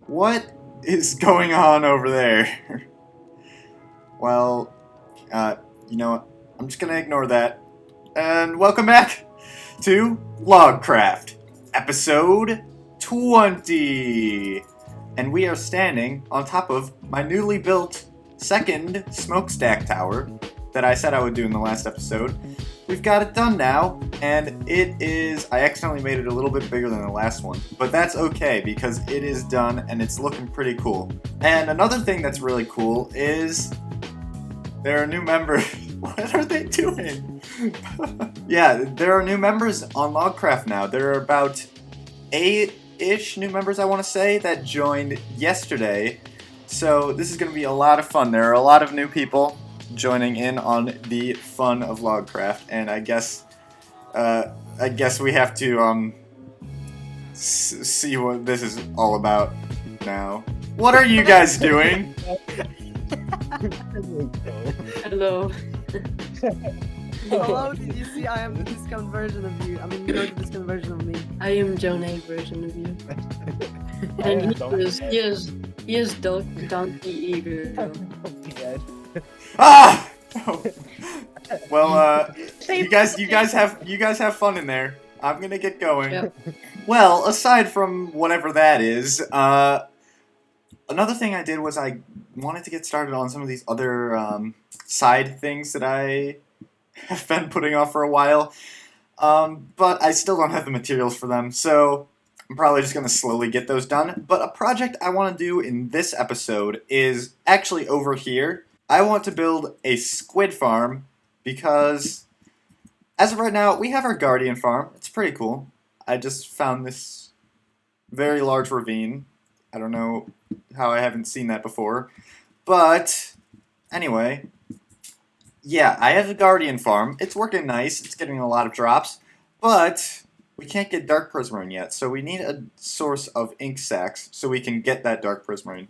What is going on over there? Well, you know what? I'm just gonna ignore that. And welcome back to Logcraft, episode 20. And we are standing on top of my newly built second smokestack tower that I said I would do in the last episode. We've got it done now, and it is. I accidentally made it a little bit bigger than the last one, but that's okay because it is done and it's looking pretty cool. And another thing that's really cool is there are new members. What are they doing? Yeah, there are new members on Logcraft now. There are about 8-ish new members, I want to say, that joined yesterday. So this is going to be a lot of fun. There are a lot of new people joining in on the fun of Logcraft, and I guess we have to see what this is all about now. What are you guys doing? Hello. Hello, did you see I am the discount version of you? I mean, you're the discount version of me. I am Jonah version of you. And he is Donkey Eager. Ah! Well, you guys have fun in there. I'm gonna get going. Yep. Well, aside from whatever that is, another thing I did was I wanted to get started on some of these other side things that I have been putting off for a while, but I still don't have the materials for them, so I'm probably just going to slowly get those done. But a project I want to do in this episode is actually over here. I want to build a squid farm because, as of right now, we have our guardian farm. It's pretty cool. I just found this very large ravine. I don't know how I haven't seen that before. But, anyway, yeah, I have a guardian farm. It's working nice. It's getting a lot of drops. But we can't get dark prismarine yet, so we need a source of ink sacs so we can get that dark prismarine.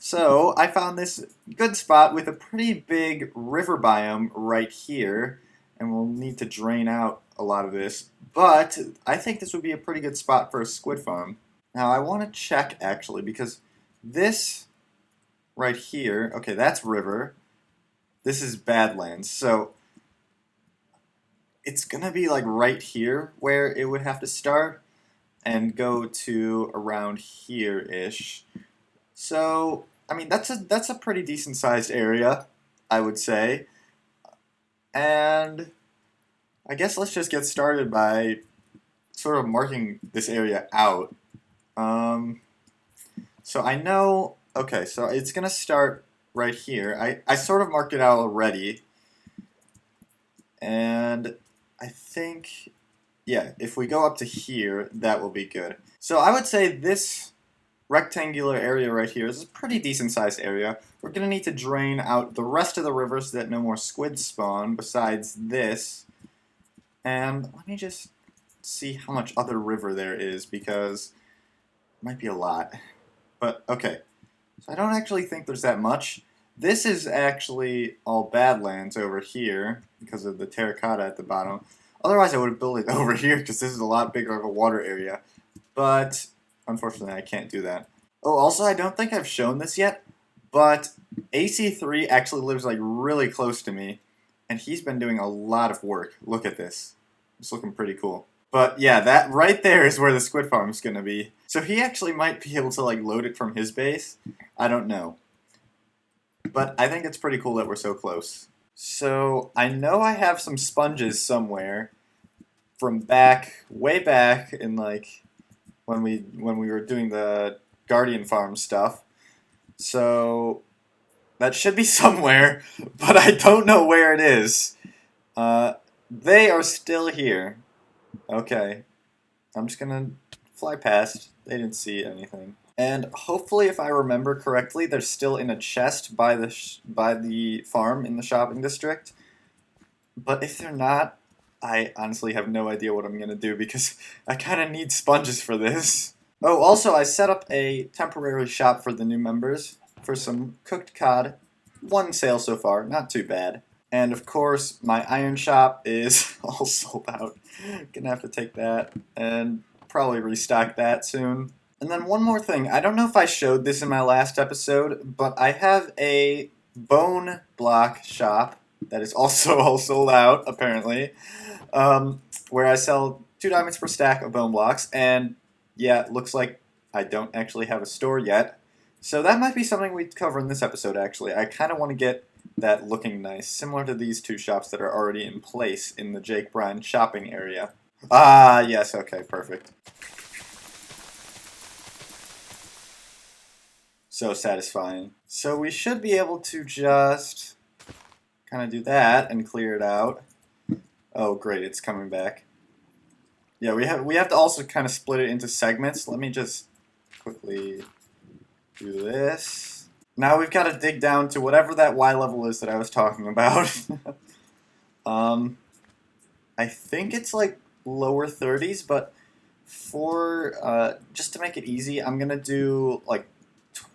So I found this good spot with a pretty big river biome right here, and we'll need to drain out a lot of this. But I think this would be a pretty good spot for a squid farm. Now I want to check actually because this right here, okay, that's river. This is Badlands, so it's gonna be like right here where it would have to start and go to around here-ish. So, I mean, that's a pretty decent sized area, I would say. And I guess let's just get started by sort of marking this area out. So I know, okay, so it's gonna start right here. I sort of marked it out already. And I think, yeah, if we go up to here, that will be good. So I would say this rectangular area right here is a pretty decent sized area. We're going to need to drain out the rest of the river so that no more squids spawn besides this. And let me just see how much other river there is because it might be a lot. But okay, so I don't actually think there's that much. This is actually all Badlands over here because of the terracotta at the bottom. Otherwise I would have built it over here because this is a lot bigger of a water area. But unfortunately, I can't do that. Oh, also, I don't think I've shown this yet, but AC3 actually lives like really close to me, and he's been doing a lot of work. Look at this. It's looking pretty cool. But yeah, that right there is where the squid farm is going to be. So he actually might be able to like load it from his base. I don't know. But I think it's pretty cool that we're so close. So I know I have some sponges somewhere from way back in like when we were doing the Guardian Farm stuff. So that should be somewhere, but I don't know where it is. They are still here. Okay. I'm just gonna fly past. They didn't see anything. And hopefully, if I remember correctly, they're still in a chest by the farm in the shopping district. But if they're not, I honestly have no idea what I'm going to do because I kind of need sponges for this. Oh, also, I set up a temporary shop for the new members for some cooked cod. One sale so far, not too bad. And of course, my iron shop is all sold out. Gonna have to take that and probably restock that soon. And then one more thing. I don't know if I showed this in my last episode, but I have a bone block shop that is also all sold out, apparently, where I sell 2 diamonds per stack of bone blocks. And yeah, it looks like I don't actually have a store yet. So that might be something we cover in this episode, actually. I kind of want to get that looking nice, similar to these 2 shops that are already in place in the Jake Bryan shopping area. Ah, yes, okay, perfect. So satisfying. So we should be able to just kind of do that and clear it out. Oh, great, it's coming back. Yeah, we have to also kind of split it into segments. Let me just quickly do this. Now we've got to dig down to whatever that Y level is that I was talking about. I think it's like lower 30s, but for just to make it easy, I'm gonna do like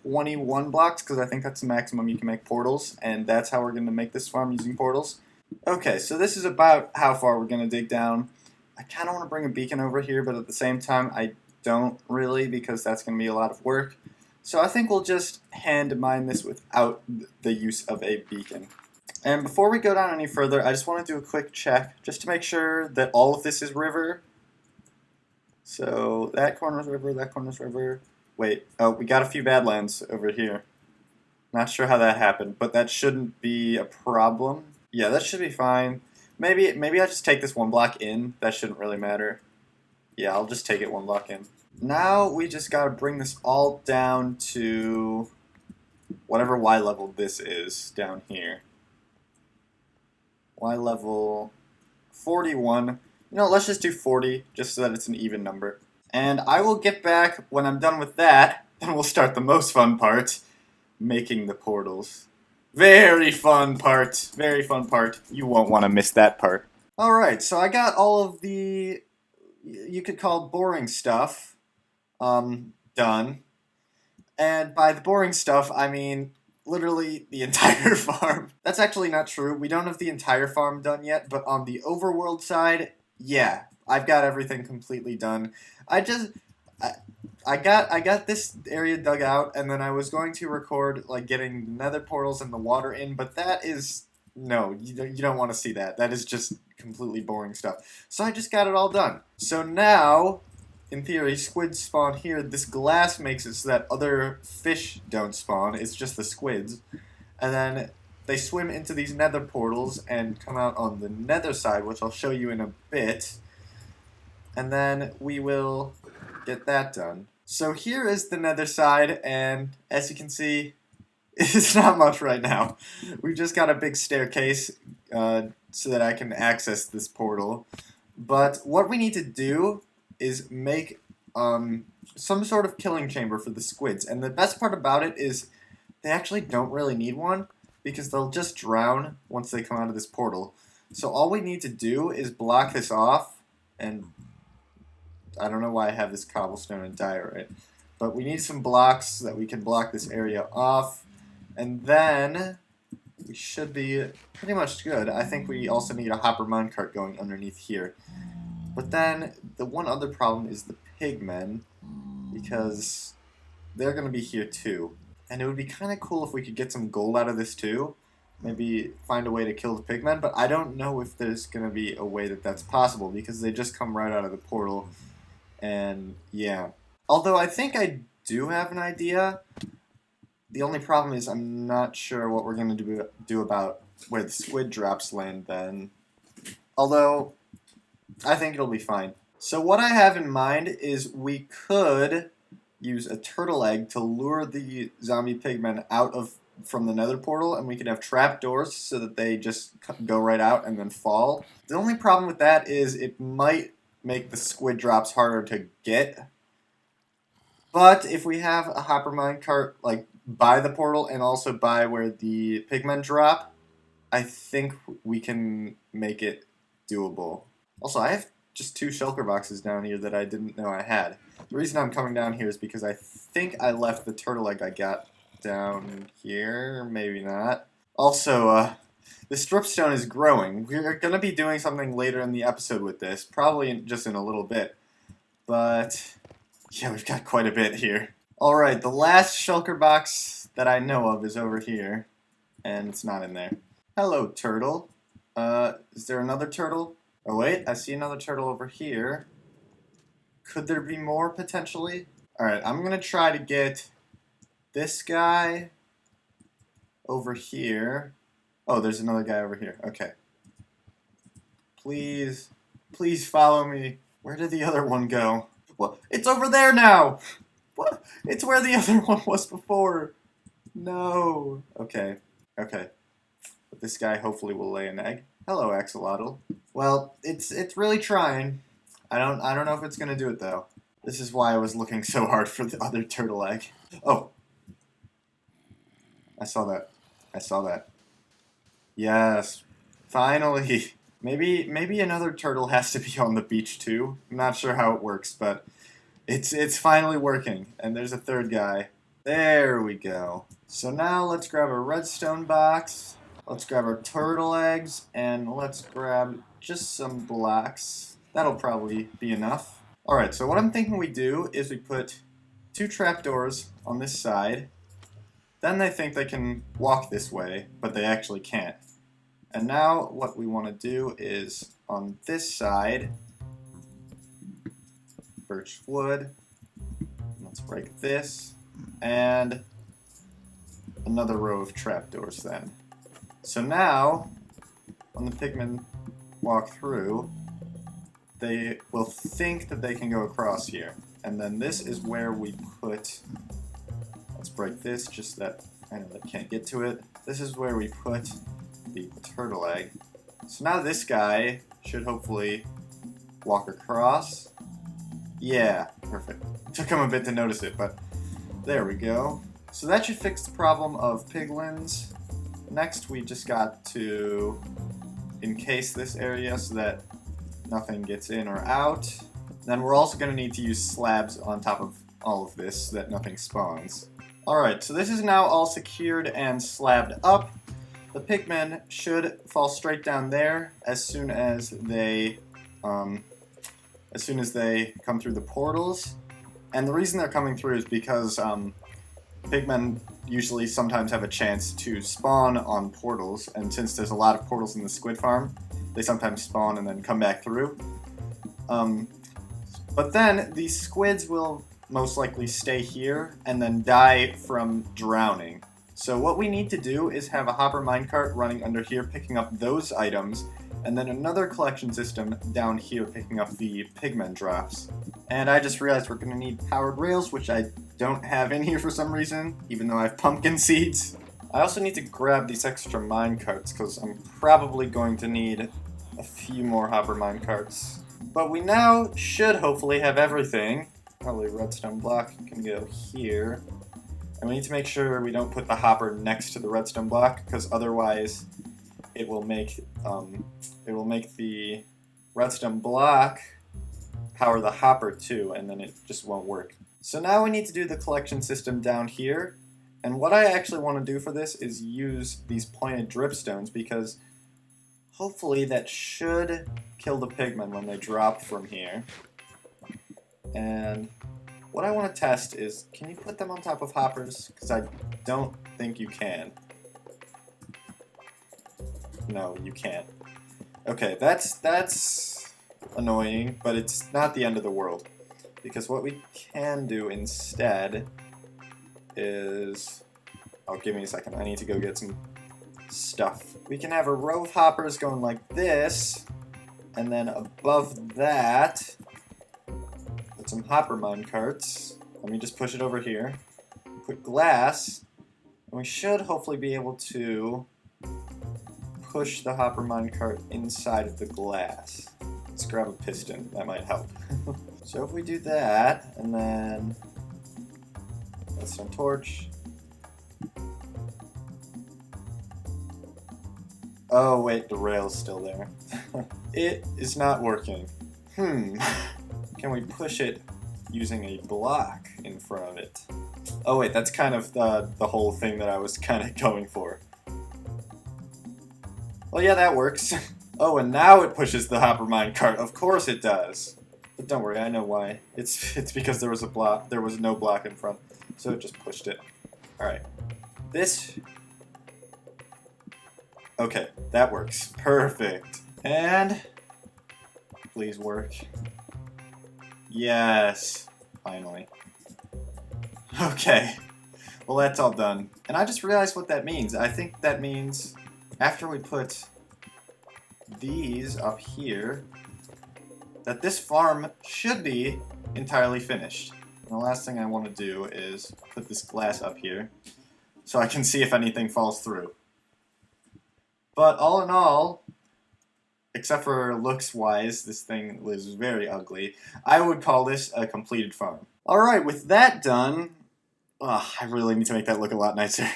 21 blocks because I think that's the maximum you can make portals, and that's how we're gonna make this farm using portals. Okay, so this is about how far we're gonna dig down. I kind of want to bring a beacon over here, but at the same time, I don't really because that's gonna be a lot of work. So I think we'll just hand mine this without the use of a beacon. And before we go down any further, I just want to do a quick check just to make sure that all of this is river. So that corner's river, that corner's river. Wait, oh, we got a few badlands over here. Not sure how that happened, but that shouldn't be a problem. Yeah, that should be fine. Maybe I just take this 1 block in. That shouldn't really matter. Yeah, I'll just take it 1 block in. Now we just gotta bring this all down to whatever Y level this is down here. Y level 41. You know, let's just do 40 just so that it's an even number. And I will get back when I'm done with that, and we'll start the most fun part, making the portals. Very fun part. Very fun part. You won't want to miss that part. Alright, so I got all of the, you could call boring stuff, done. And by the boring stuff, I mean literally the entire farm. That's actually not true. We don't have the entire farm done yet, but on the overworld side, yeah, I've got everything completely done. I got this area dug out, and then I was going to record like getting nether portals and the water in, but that is no, you don't want to see that. That is just completely boring stuff. So I just got it all done. So now, in theory, squids spawn here. This glass makes it so that other fish don't spawn. It's just the squids. And then they swim into these nether portals and come out on the nether side, which I'll show you in a bit. And then we will get that done. So here is the nether side, and as you can see, it's not much right now. We've just got a big staircase so that I can access this portal. But what we need to do is make some sort of killing chamber for the squids. And the best part about it is they actually don't really need one because they'll just drown once they come out of this portal. So all we need to do is block this off, and I don't know why I have this cobblestone and diorite, but we need some blocks so that we can block this area off, and then we should be pretty much good. I think we also need a hopper minecart going underneath here. But then the one other problem is the pigmen, because they're going to be here too. And it would be kind of cool if we could get some gold out of this too. Maybe find a way to kill the pigmen, but I don't know if there's going to be a way that that's possible, because they just come right out of the portal. And yeah. Although I think I do have an idea. The only problem is I'm not sure what we're going to do about where the squid drops land then. Although I think it'll be fine. So what I have in mind is we could use a turtle egg to lure the zombie pigmen out from the nether portal, and we could have trapdoors so that they just go right out and then fall. The only problem with that is it might make the squid drops harder to get. But if we have a hopper minecart like by the portal and also by where the pigmen drop, I think we can make it doable. Also, I have just 2 shulker boxes down here that I didn't know I had. The reason I'm coming down here is because I think I left the turtle egg I got down here. Maybe not. Also, the stripstone is growing. We're going to be doing something later in the episode with this, probably just in a little bit. But Yeah, we've got quite a bit here. Alright, the last shulker box that I know of is over here. And it's not in there. Hello, turtle. Is there another turtle? Oh wait, I see another turtle over here. Could there be more, potentially? Alright, I'm gonna try to get this guy over here. Oh, there's another guy over here. Okay. Please, please follow me. Where did the other one go? Well, it's over there now! What? It's where the other one was before. No. Okay. Okay. But this guy hopefully will lay an egg. Hello, axolotl. Well, it's really trying. I don't know if it's gonna do it though. This is why I was looking so hard for the other turtle egg. Oh. I saw that. I saw that. Yes. Finally. Maybe another turtle has to be on the beach too. I'm not sure how it works, but it's finally working. And there's a third guy. There we go. So now let's grab a redstone box. Let's grab our turtle eggs, and let's grab just some blocks. That'll probably be enough. Alright, so what I'm thinking we do is we put 2 trapdoors on this side. Then they think they can walk this way, but they actually can't. And now what we want to do is on this side, birch wood. Let's break this, and another row of trapdoors then. So now, when the pigmen walk through, they will think that they can go across here. And then this is where we put, let's break this, just that I know they can't get to it. This is where we put the turtle egg. So now this guy should hopefully walk across. Yeah, perfect. Took him a bit to notice it, but there we go. So that should fix the problem of piglins. Next, we just got to encase this area so that nothing gets in or out. Then we're also going to need to use slabs on top of all of this so that nothing spawns. Alright, so this is now all secured and slabbed up. The pigmen should fall straight down there as soon as they come through the portals. And the reason they're coming through is because pigmen usually sometimes have a chance to spawn on portals, and since there's a lot of portals in the squid farm, they sometimes spawn and then come back through. But then these squids will most likely stay here and then die from drowning. So what we need to do is have a hopper minecart running under here picking up those items, and then another collection system down here picking up the pigmen drops. And I just realized we're going to need powered rails, which I don't have in here for some reason, even though I have pumpkin seeds. I also need to grab these extra minecarts, because I'm probably going to need a few more hopper minecarts. But we now should hopefully have everything. Probably redstone block can go here. And we need to make sure we don't put the hopper next to the redstone block, because otherwise it will make the redstone block power the hopper too, and then it just won't work. So now we need to do the collection system down here, and what I actually want to do for this is use these pointed dripstones, because hopefully that should kill the pigmen when they drop from here. And what I want to test is, can you put them on top of hoppers? Because I don't think you can. No, you can't. Okay, that's annoying, but it's not the end of the world. Because what we can do instead is... Oh, give me a second. I need to go get some stuff. We can have a row of hoppers going like this, and then above that, put some hopper minecarts. Let me just push it over here. Put glass, and we should hopefully be able to push the hopper minecart inside of the glass. Let's grab a piston. That might help. So if we do that, and then redstone torch. Oh wait, the rail's still there. It is not working. Can we push it using a block in front of it? Oh wait, that's kind of the whole thing that I was kind of going for. Well, yeah, that works. Oh, and now it pushes the hopper minecart. Of course it does. But don't worry, I know why. It's because there was a block. There was no block in front, so it just pushed it. All right, this. Okay, that works. Perfect. And please work. Yes, finally. Okay. Well, that's all done. And I just realized what that means. I think that means after we put these up here, that this farm should be entirely finished. And the last thing I want to do is put this glass up here so I can see if anything falls through. But all in all, except for looks-wise, this thing was very ugly. I would call this a completed farm. Alright, with that done, I really need to make that look a lot nicer.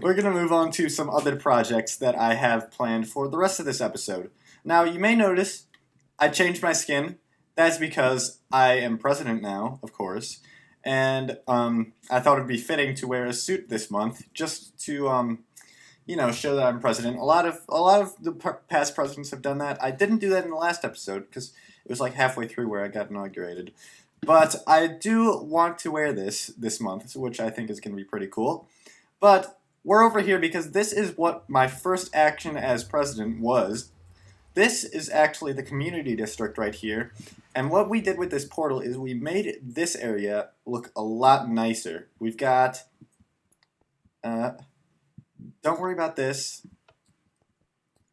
We're going to move on to some other projects that I have planned for the rest of this episode. Now, you may notice I changed my skin. That's because I am president now, of course, and I thought it would be fitting to wear a suit this month just to show that I'm president. A lot of the past presidents have done that. I didn't do that in the last episode because it was like halfway through where I got inaugurated. But I do want to wear this month, which I think is going to be pretty cool. But we're over here because this is what my first action as president was. This is actually the community district right here. And what we did with this portal is we made this area look a lot nicer. We've got... don't worry about this.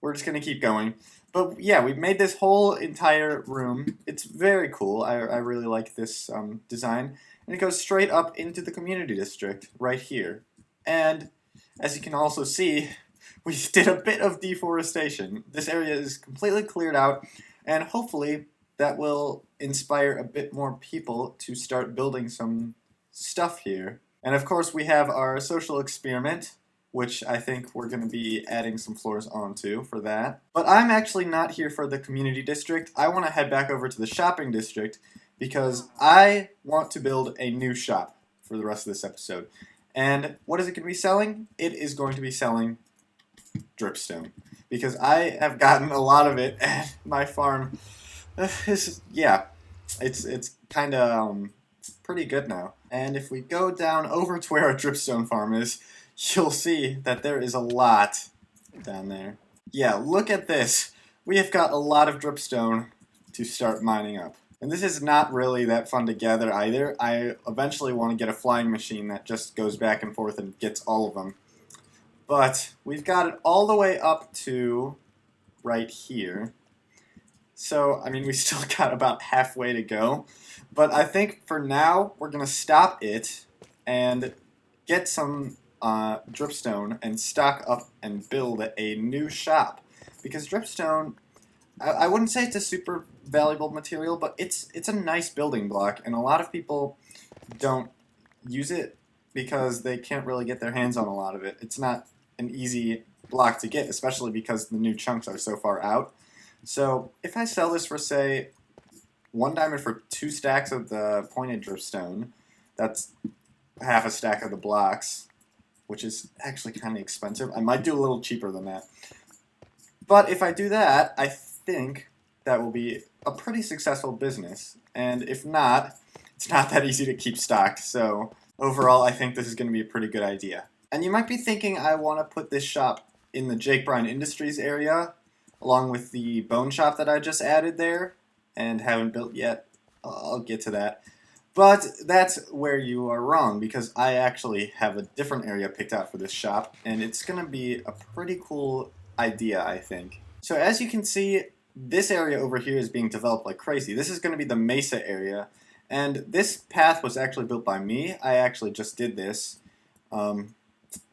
We're just going to keep going. But yeah, we've made this whole entire room. It's very cool. I really like this design. And it goes straight up into the community district right here. And as you can also see, we did a bit of deforestation. This area is completely cleared out, and hopefully that will inspire a bit more people to start building some stuff here. And of course we have our social experiment, which I think we're going to be adding some floors onto for that. But I'm actually not here for the community district. I want to head back over to the shopping district because I want to build a new shop for the rest of this episode. And what is it going to be selling? It is going to be selling dripstone, because I have gotten a lot of it at my farm. It's kind of pretty good now. And if we go down over to where our dripstone farm is, you'll see that there is a lot down there. Yeah, look at this. We have got a lot of dripstone to start mining up. And this is not really that fun to gather either. I eventually want to get a flying machine that just goes back and forth and gets all of them. But we've got it all the way up to right here. So, I mean, we still got about halfway to go. But I think for now, we're going to stop it and get some dripstone and stock up and build a new shop. Because dripstone, I wouldn't say it's a super valuable material, but it's a nice building block. And a lot of people don't use it because they can't really get their hands on a lot of it. It's not an easy block to get, especially because the new chunks are so far out. So if I sell this for, say, 1 diamond for 2 stacks of the pointed dripstone, that's half a stack of the blocks, which is actually kind of expensive. I might do a little cheaper than that. But if I do that, I think that will be a pretty successful business. And if not, it's not that easy to keep stocked. So overall, I think this is going to be a pretty good idea. And you might be thinking I want to put this shop in the Jake Bryan Industries area, along with the bone shop that I just added there and haven't built yet. I'll get to that. But that's where you are wrong, because I actually have a different area picked out for this shop, and it's going to be a pretty cool idea, I think. So as you can see, this area over here is being developed like crazy. This is going to be the Mesa area, and this path was actually built by me. I actually just did this.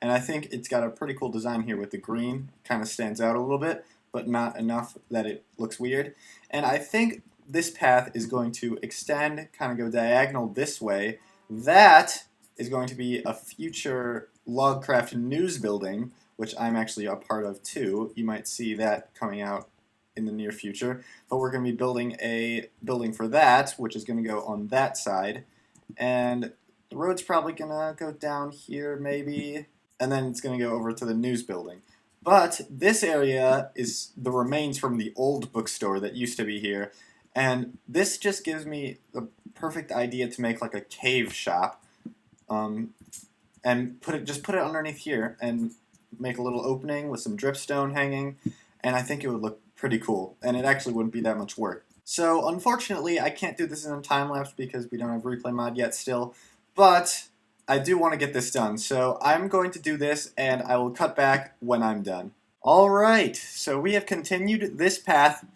And I think it's got a pretty cool design here with the green. Kind of stands out a little bit, but not enough that it looks weird. And I think this path is going to extend, kind of go diagonal this way. That is going to be a future Logcraft news building, which I'm actually a part of too. You might see that coming out in the near future. But we're going to be building a building for that, which is going to go on that side. And the road's probably going to go down here maybe, and then it's going to go over to the news building. But this area is the remains from the old bookstore that used to be here, And this just gives me the perfect idea to make like a cave shop, and put it underneath here and make a little opening with some dripstone hanging, and I think it would look pretty cool, and it actually wouldn't be that much work. So unfortunately, I can't do this in a time lapse because we don't have replay mod yet still, but I do want to get this done. So I'm going to do this, and I will cut back when I'm done. Alright, so we have continued this path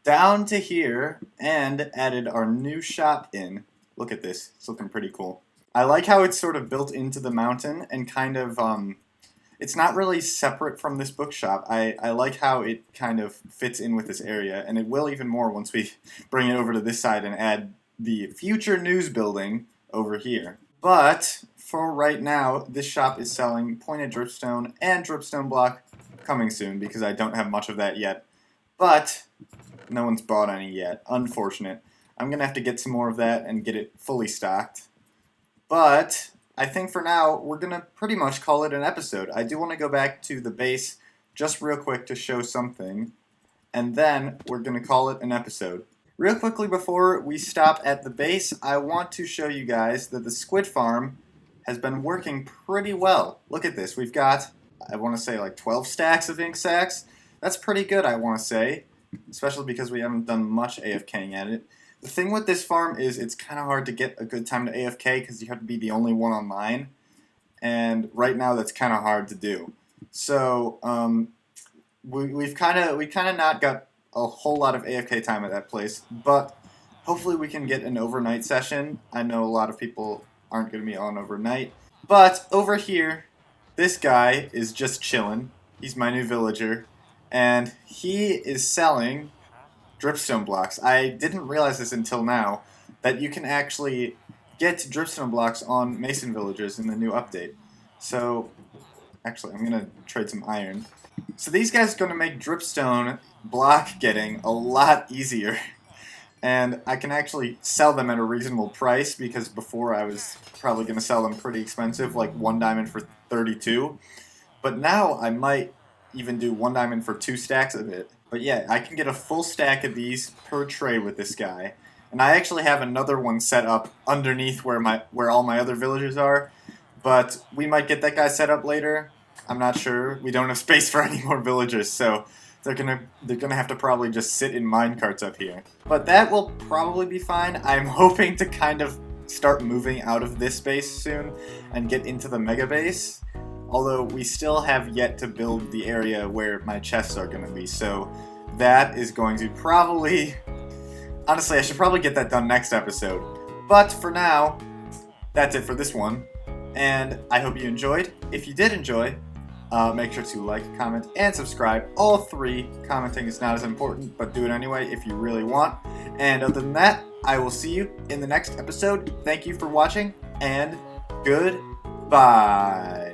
down to here and added our new shop in. Look at this, it's looking pretty cool. I like how it's sort of built into the mountain and kind of, it's not really separate from this bookshop. I like how it kind of fits in with this area, and it will even more once we bring it over to this side and add the future news building over here. But for right now, this shop is selling pointed dripstone and dripstone block, coming soon because I don't have much of that yet. But no one's bought any yet. Unfortunate. I'm going to have to get some more of that and get it fully stocked. But I think for now, we're going to pretty much call it an episode. I do want to go back to the base just real quick to show something, and then we're going to call it an episode. Real quickly before we stop at the base, I want to show you guys that the squid farm has been working pretty well. Look at this. We've got, I want to say, like 12 stacks of ink sacs. That's pretty good, I want to say, especially because we haven't done much AFKing at it. The thing with this farm is it's kind of hard to get a good time to AFK because you have to be the only one online, and right now that's kind of hard to do. So we've kind of not got a whole lot of AFK time at that place, but hopefully we can get an overnight session. I know a lot of people aren't going to be on overnight, but over here, this guy is just chilling. He's my new villager, and he is selling dripstone blocks. I didn't realize this until now, that you can actually get dripstone blocks on Mason villagers in the new update. So, actually, I'm going to trade some iron. So these guys are going to make dripstone block getting a lot easier. And I can actually sell them at a reasonable price, because before I was probably going to sell them pretty expensive, like 1 diamond for 32. But now I might even do 1 diamond for 2 stacks of it. But yeah, I can get a full stack of these per tray with this guy. And I actually have another one set up underneath where all my other villagers are. But we might get that guy set up later. I'm not sure. We don't have space for any more villagers, so they're gonna have to probably just sit in minecarts up here. But that will probably be fine. I'm hoping to kind of start moving out of this base soon and get into the mega base. Although we still have yet to build the area where my chests are going to be, so that is going to probably... Honestly, I should probably get that done next episode. But for now, that's it for this one, and I hope you enjoyed. If you did enjoy, make sure to like, comment, and subscribe. All 3. Commenting is not as important, but do it anyway if you really want. And other than that, I will see you in the next episode. Thank you for watching, and goodbye.